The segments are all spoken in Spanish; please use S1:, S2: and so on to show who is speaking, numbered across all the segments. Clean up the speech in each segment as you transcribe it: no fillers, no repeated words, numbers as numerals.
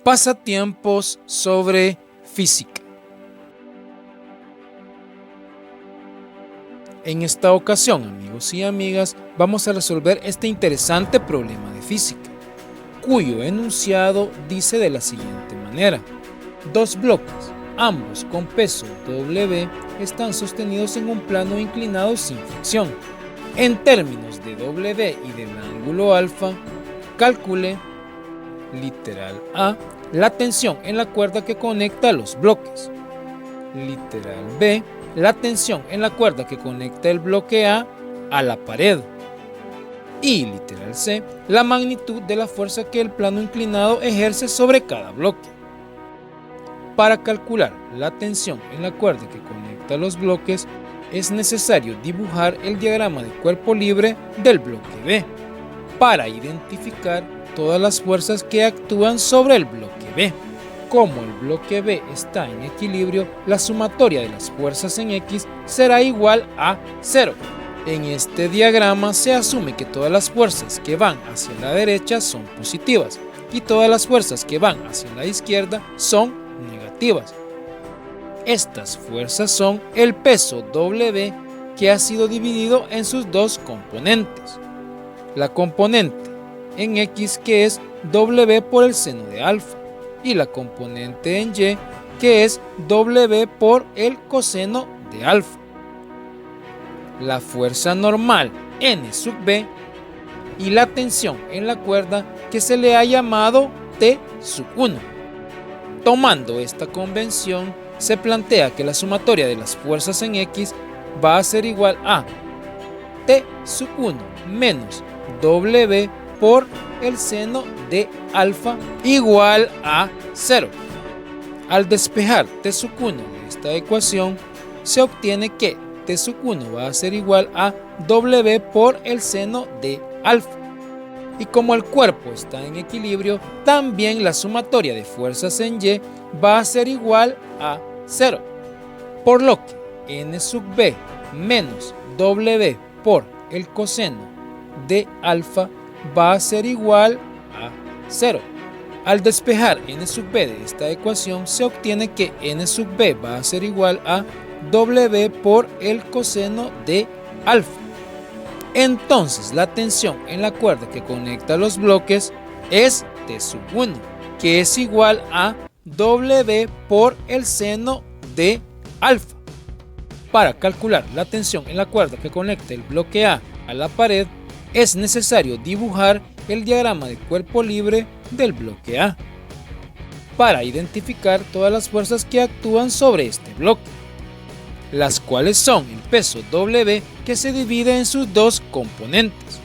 S1: Pasatiempos sobre física. En esta ocasión, amigos y amigas, vamos a resolver este interesante problema de física, cuyo enunciado dice de la siguiente manera: dos bloques, ambos con peso W, están sostenidos en un plano inclinado sin fricción. En términos de W y del ángulo alfa, calcule, literal A, la tensión en la cuerda que conecta los bloques. Literal B, la tensión en la cuerda que conecta el bloque A la pared. Y literal C, la magnitud de la fuerza que el plano inclinado ejerce sobre cada bloque. Para calcular la tensión en la cuerda que conecta los bloques, es necesario dibujar el diagrama de cuerpo libre del bloque B para identificar todas las fuerzas que actúan sobre el bloque B. Como el bloque B está en equilibrio, la sumatoria de las fuerzas en X será igual a 0. En este diagrama se asume que todas las fuerzas que van hacia la derecha son positivas y todas las fuerzas que van hacia la izquierda son negativas. Estas fuerzas son el peso W, que ha sido dividido en sus dos componentes. La componente en X, que es W por el seno de alfa, y la componente en Y, que es W por el coseno de alfa. La fuerza normal N sub B y la tensión en la cuerda, que se le ha llamado T sub 1. Tomando esta convención, se plantea que la sumatoria de las fuerzas en X va a ser igual a T sub 1 menos W por el seno de alfa igual a 0. Al despejar T sub 1 de esta ecuación, se obtiene que T sub 1 va a ser igual a W por el seno de alfa. Y como el cuerpo está en equilibrio, también la sumatoria de fuerzas en Y va a ser igual a 0. Por lo que N sub B menos W por el coseno de alfa va a ser igual a 0. Al despejar N sub B de esta ecuación, se obtiene que N sub B va a ser igual a W por el coseno de alfa. Entonces la tensión en la cuerda que conecta los bloques es T sub 1, que es igual a W por el seno de alfa. Para calcular la tensión en la cuerda que conecta el bloque A la pared, es necesario dibujar el diagrama de cuerpo libre del bloque A para identificar todas las fuerzas que actúan sobre este bloque, las cuales son el peso W, que se divide en sus dos componentes,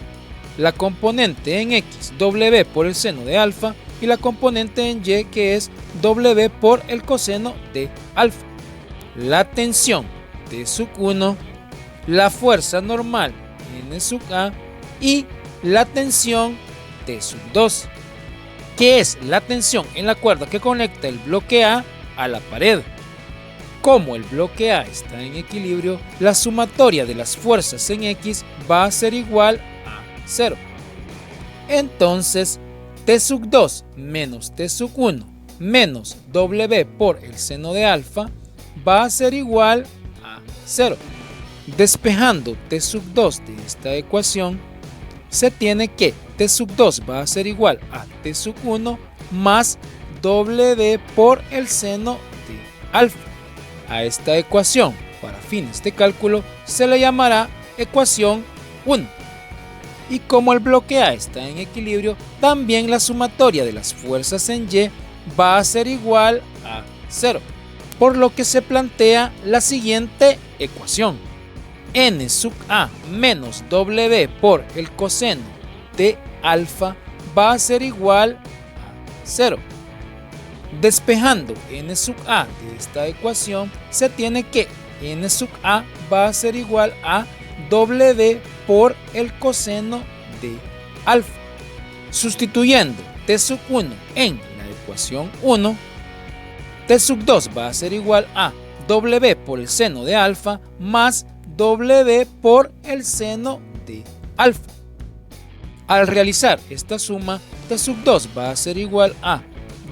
S1: la componente en X, W por el seno de alfa, y la componente en Y, que es W por el coseno de alfa. La tensión T sub 1, la fuerza normal N sub A y la tensión T sub 2, que es la tensión en la cuerda que conecta el bloque A la pared. Como el bloque A está en equilibrio, la sumatoria de las fuerzas en X va a ser igual a 0. Entonces, T sub 2 menos T sub 1 menos W por el seno de alfa va a ser igual a 0. Despejando T sub 2 de esta ecuación, se tiene que T sub 2 va a ser igual a T sub 1 más W por el seno de alfa. A esta ecuación, para fines de cálculo, se le llamará ecuación 1. Y como el bloque A está en equilibrio, también la sumatoria de las fuerzas en Y va a ser igual a 0. Por lo que se plantea la siguiente ecuación: N sub A menos W por el coseno de alfa va a ser igual a 0. Despejando N sub A de esta ecuación, se tiene que N sub A va a ser igual a W por el coseno de alfa. Sustituyendo T sub 1 en la ecuación 1, T sub 2 va a ser igual a W por el seno de alfa más W por el seno de alfa. Al realizar esta suma, T sub 2 va a ser igual a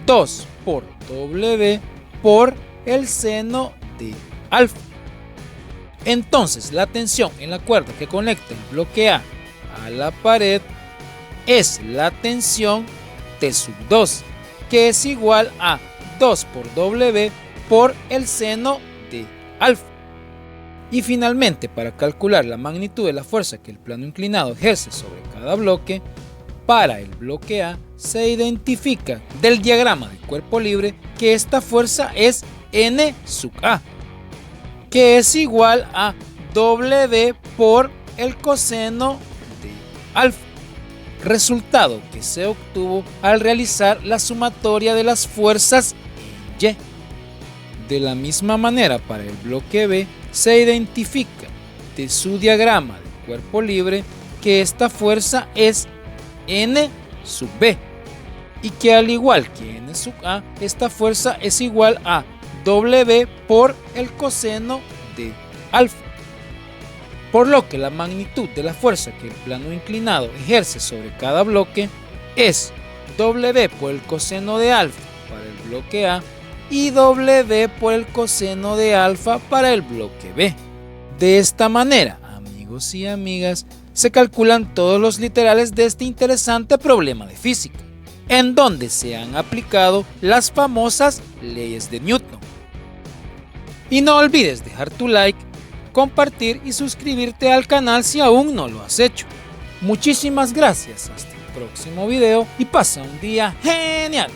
S1: 2 por W por el seno de alfa. Entonces la tensión en la cuerda que conecta el bloque A a la pared es la tensión T sub 2, que es igual a 2 por W por el seno de alfa. Y finalmente, para calcular la magnitud de la fuerza que el plano inclinado ejerce sobre cada bloque, para el bloque A se identifica del diagrama de cuerpo libre que esta fuerza es N sub A, que es igual a W por el coseno de alfa, resultado que se obtuvo al realizar la sumatoria de las fuerzas en Y. De la misma manera, para el bloque B se identifica de su diagrama de cuerpo libre que esta fuerza es N sub B y que, al igual que N sub A, esta fuerza es igual a W por el coseno de alfa, por lo que la magnitud de la fuerza que el plano inclinado ejerce sobre cada bloque es W por el coseno de alfa para el bloque A y W por el coseno de alfa para el bloque B. De esta manera, amigos y amigas, se calculan todos los literales de este interesante problema de física, en donde se han aplicado las famosas leyes de Newton. Y no olvides dejar tu like, compartir y suscribirte al canal si aún no lo has hecho. Muchísimas gracias, hasta el próximo video y pasa un día genial.